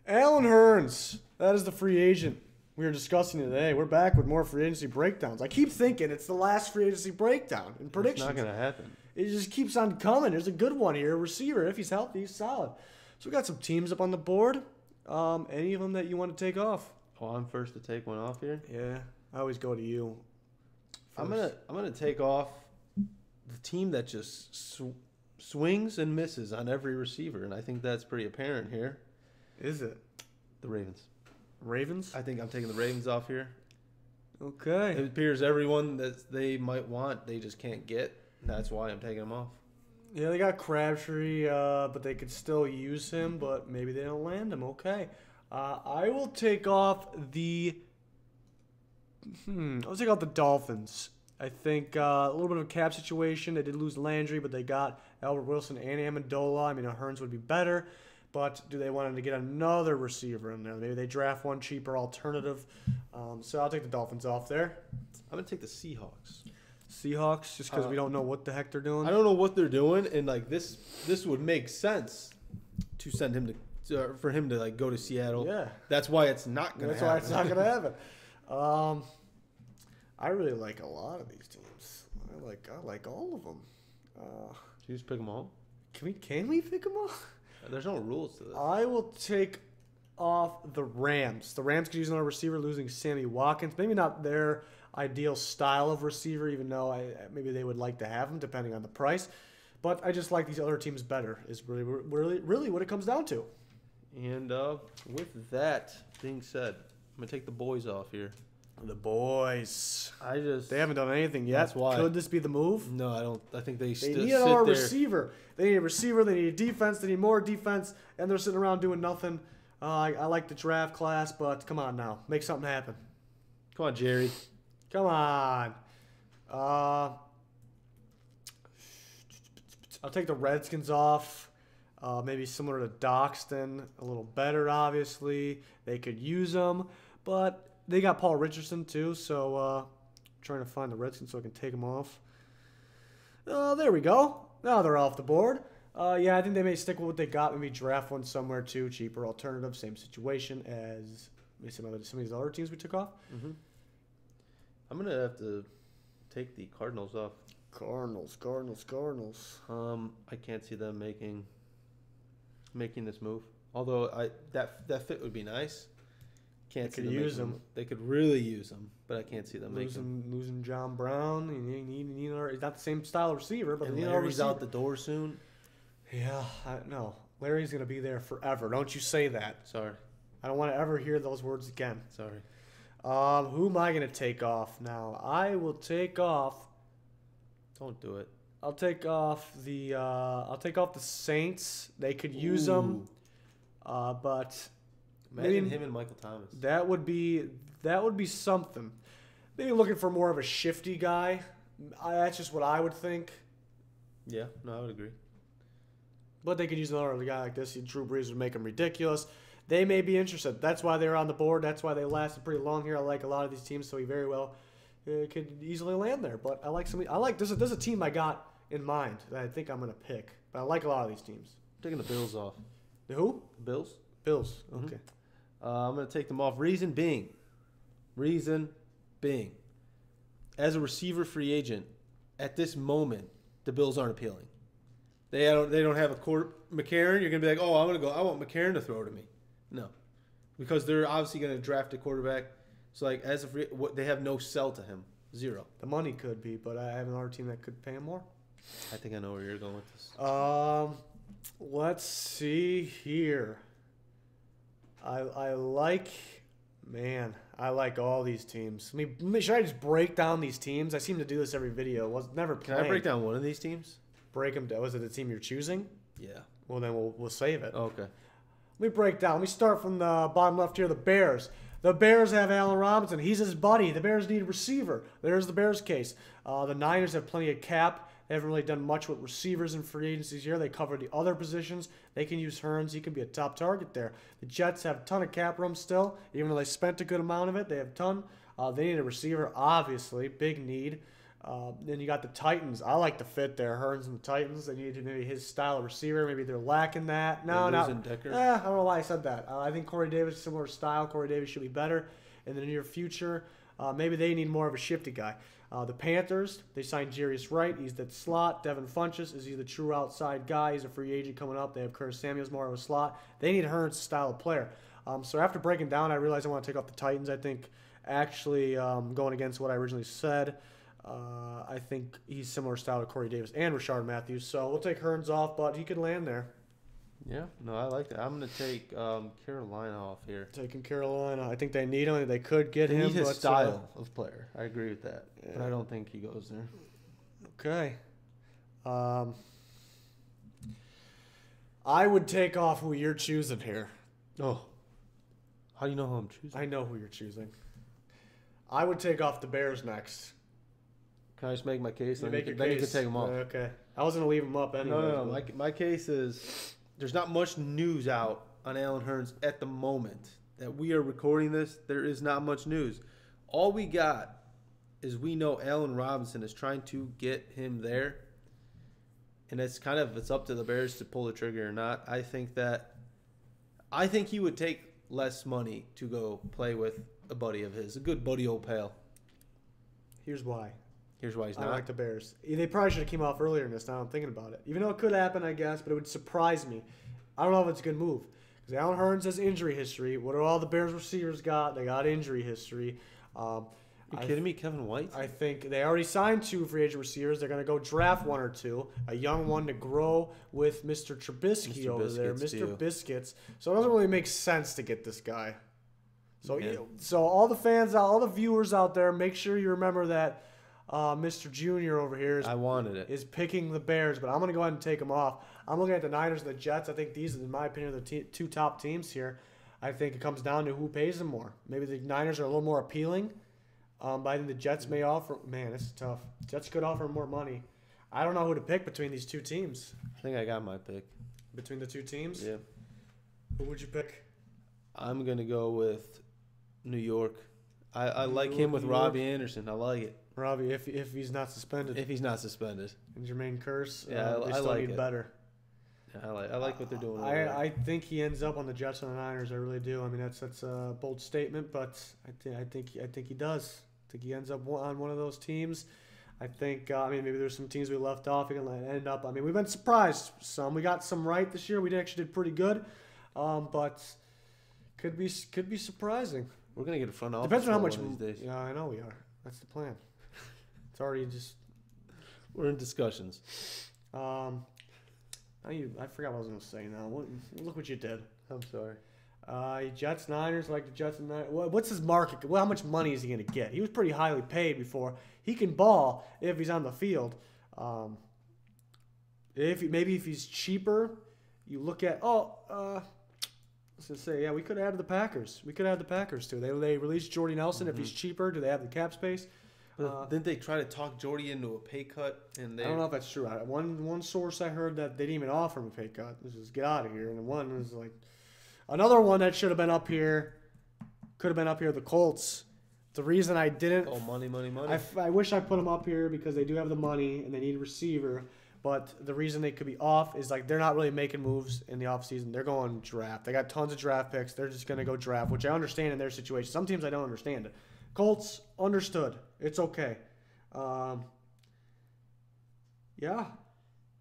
Alan Hurns. That is the free agent we were discussing today. We're back with more free agency breakdowns. I keep thinking it's the last free agency breakdown in predictions. It's not going to happen. It just keeps on coming. There's a good one here. Receiver, if he's healthy, he's solid. So we got some teams up on the board. Any of them that you want to take off? Oh, I'm first to take one off here. Yeah, I always go to you. I'm gonna take off the team that just swings and misses on every receiver, and I think that's pretty apparent here. Is it The Ravens. Ravens? I think I'm taking the Ravens off here. Okay. It appears everyone that they might want, they just can't get. That's why I'm taking them off. Yeah, they got Crabtree, but they could still use him, but maybe they don't land him. Okay. I will take off the... I'll take off the Dolphins. I think a little bit of a cap situation. They did lose Landry, but they got Albert Wilson and Amendola. I mean, Hurns would be better, but do they want to get another receiver in there? Maybe they draft one cheaper alternative. So I'll take the Dolphins off there. I'm going to take the Seahawks. Seahawks, just because we don't know what the heck they're doing? I don't know what they're doing, and like this would make sense to send him for him to like go to Seattle. Yeah. That's why it's not going to happen. That's why it's not going to happen. I really like a lot of these teams. I like all of them. You just pick them all? Can we pick them all? There's no rules to this. I will take off the Rams. The Rams could use another receiver, losing Sammy Watkins. Maybe not their ideal style of receiver, even though maybe they would like to have him, depending on the price. But I just like these other teams better. Is really what it comes down to. And with that being said, I'm gonna take the boys off here. The boys. They haven't done anything yet. That's why. Could this be the move? No, I don't. I think they need another receiver. They need a receiver. They need a defense. They need more defense. And they're sitting around doing nothing. I like the draft class, but come on now. Make something happen. Come on, Jerry. Come on. I'll take the Redskins off. Maybe similar to Doxton. A little better, obviously. They could use them. But they got Paul Richardson, too. So trying to find the Redskins so I can take them off. There we go. Now they're off the board. Yeah, I think they may stick with what they got. Maybe draft one somewhere, too. Cheaper alternative. Same situation as maybe some of these other teams we took off. Mm-hmm. I'm going to have to take the Cardinals off. Cardinals. I can't see them making this move. Although that fit would be nice. Can't see them use them. They could really use them, but I can't see them losing John Brown. He's not the same style of receiver, but Larry's out the door soon. Yeah, no. Larry's gonna be there forever. Don't you say that. Sorry. I don't want to ever hear those words again. Sorry. Who am I gonna take off now? I will take off. Don't do it. I'll take off the Saints. They could use them, but. Imagine him and Michael Thomas. That would be something. Maybe looking for more of a shifty guy. That's just what I would think. Yeah, no, I would agree. But they could use another guy like this. Drew Brees would make them ridiculous. They may be interested. That's why they're on the board. That's why they lasted pretty long here. I like a lot of these teams, so he very well could easily land there. But I like somebody. This is a team I got in mind that I think I'm going to pick. But I like a lot of these teams. I'm taking the Bills off. The who? The Bills. Bills. Okay. Mm-hmm. I'm going to take them off. Reason being, as a receiver free agent, at this moment, the Bills aren't appealing. They don't have a McCarron. You're going to be like, oh, I want McCarron to throw to me. No, because they're obviously going to draft a quarterback. So like they have no sell to him. Zero. The money could be, but I have another team that could pay him more. I think I know where you're going with this. Let's see here. I like all these teams. Should I just break down these teams? I seem to do this every video. Never Can I break down one of these teams? Break them down. Was it the team you're choosing? Yeah. Well, then we'll save it. Okay. Let me break down. Let me start from the bottom left here, the Bears. The Bears have Allen Robinson. He's his buddy. The Bears need a receiver. There's the Bears case. The Niners have plenty of cap. They haven't really done much with receivers in free agencies here. They cover the other positions. They can use Hurns. He can be a top target there. The Jets have a ton of cap room still. Even though they spent a good amount of it, they have a ton. They need a receiver, obviously. Big need. Then you got the Titans. I like the fit there. Hurns and the Titans. They need maybe his style of receiver. Maybe they're lacking that. No, no. I don't know why I said that. I think Corey Davis, similar style. Corey Davis should be better in the near future. Maybe they need more of a shifty guy. The Panthers, they signed Jarius Wright. He's the slot. Devin Funchess is he the true outside guy. He's a free agent coming up. They have Curtis Samuels, more of a slot. They need Hurns' style of player. So after breaking down, I realized I want to take off the Titans. I think actually going against what I originally said, I think he's similar style to Corey Davis and Rashard Matthews. So we'll take Hurns off, but he could land there. Yeah, no, I like that. I'm going to take Carolina off here. Taking Carolina. I think they need him. They could get him. They need his style of player. I agree with that. Yeah. But I don't think he goes there. Okay. I would take off who you're choosing here. Oh. How do you know who I'm choosing? I know who you're choosing. I would take off the Bears next. Can I just make my case? Then you can take them off. Okay. I was going to leave them up anyway. No. My case is there's not much news out on Allen Hurns at the moment. That we are recording this, there is not much news. All we got is we know Allen Robinson is trying to get him there. And it's up to the Bears to pull the trigger or not. I think he would take less money to go play with a buddy of his, a good buddy old pal. Here's why he's not. I like the Bears. They probably should have came off earlier in this. Now I'm thinking about it. Even though it could happen, I guess, but it would surprise me. I don't know if it's a good move. Because Allen Hurns has injury history. What do all the Bears receivers got? They got injury history. You kidding me? Kevin White? I think they already signed 2 free agent receivers. They're going to go draft 1 or 2. A young one to grow with Mr. Trubisky over there. Mr. Biscuits. So it doesn't really make sense to get this guy. So, so all the fans, all the viewers out there, make sure you remember that Mr. Junior over here is picking the Bears, but I'm going to go ahead and take them off. I'm looking at the Niners and the Jets. I think these, in my opinion, are the 2 top teams here. I think it comes down to who pays them more. Maybe the Niners are a little more appealing. But I think the Jets may offer. Man, this is tough. Jets could offer more money. I don't know who to pick between these 2 teams. I think I got my pick. Between the 2 teams? Yeah. Who would you pick? I'm going to go with New York. I like him with Robbie Anderson. I like it. Robbie, if he's not suspended. If he's not suspended. And Jermaine Kearse. Yeah, they I still like need it. better. Yeah, I like what they're doing. I think he ends up on the Jets and the Niners. I really do. I mean, that's a bold statement, but I think he does. I think he ends up on one of those teams. I think, maybe there's some teams we left off. He can end up. We've been surprised. We got some right this year. We actually did pretty good, but could be surprising. We're gonna get a front office. Depends on how much. These days. Yeah, I know we are. That's the plan. It's already just. We're in discussions. I forgot what I was gonna say now. Look what you did. I'm sorry. Jets, Niners, like the Jets and Niners. What's his market? How much money is he going to get? He was pretty highly paid before. He can ball if he's on the field. If he's cheaper, you look at let's just say we could add the Packers. We could add the Packers too. They released Jordy Nelson. If he's cheaper, do they have the cap space? Didn't they try to talk Jordy into a pay cut? And I don't know if that's true. One source I heard that they didn't even offer him a pay cut. This is get out of here. And one was like. Another one that should have been up here, could have been up here, the Colts. The reason I didn't... Oh, money. I wish I put them up here because they do have the money and they need a receiver. But the reason they could be off is they're not really making moves in the offseason. They're going draft. They got tons of draft picks. They're just going to go draft, which I understand in their situation. Some teams I don't understand it. Colts, understood. It's okay. Yeah.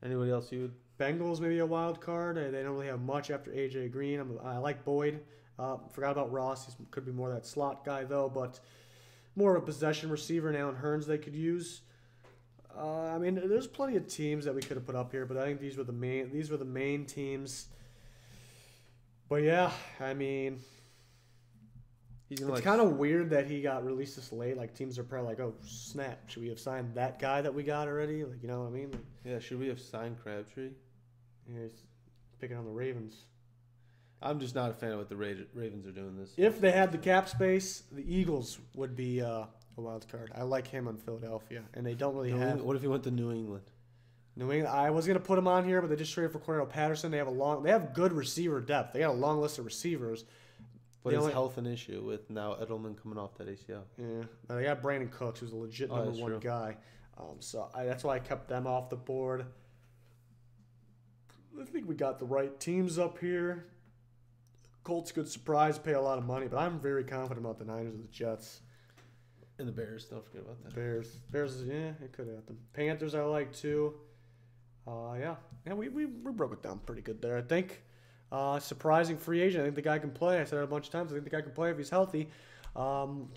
Anybody else you would... Bengals maybe a wild card. They don't really have much after A.J. Green. I like Boyd. Forgot about Ross. He could be more that slot guy though, but more of a possession receiver. Now in Hurns they could use. There's plenty of teams that we could have put up here, but I think these were the main teams. But yeah, it's kind of weird that he got released this late. Like teams are probably like, oh snap, should we have signed that guy that we got already? Like you know what I mean? Yeah, should we have signed Crabtree? Yeah, he's picking on the Ravens. I'm just not a fan of what the Ravens are doing this. If they had the cap space, the Eagles would be a wild card. I like him in Philadelphia, and they don't really have. What if he went to New England? New England. I was gonna put him on here, but they just traded for Cordell Patterson. They have good receiver depth. They got a long list of receivers. But is health an issue with now Edelman coming off that ACL? Yeah, they got Brandon Cooks, who's a legit number 1 guy. That's why I kept them off the board. I think we got the right teams up here. Colts could surprise, pay a lot of money, but I'm very confident about the Niners and the Jets. And the Bears, don't forget about that. Bears, yeah, it could have them. Panthers I like too. Yeah, we broke it down pretty good there, I think. Surprising free agent. I think the guy can play. I said it a bunch of times. I think the guy can play if he's healthy. I'm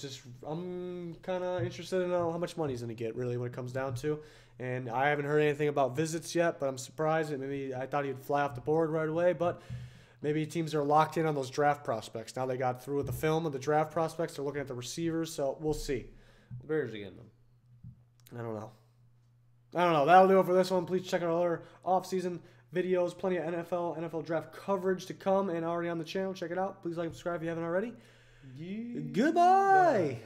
kind of interested to know how much money he's going to get, really, when it comes down to. And I haven't heard anything about visits yet, but I'm surprised. Maybe I thought he'd fly off the board right away, but maybe teams are locked in on those draft prospects. Now they got through with the film of the draft prospects. They're looking at the receivers, so we'll see. The Bears are getting them. I don't know. That'll do it for this one. Please check out our other off-season videos. Plenty of NFL draft coverage to come and already on the channel. Check it out. Please like and subscribe if you haven't already. Yeah. Goodbye.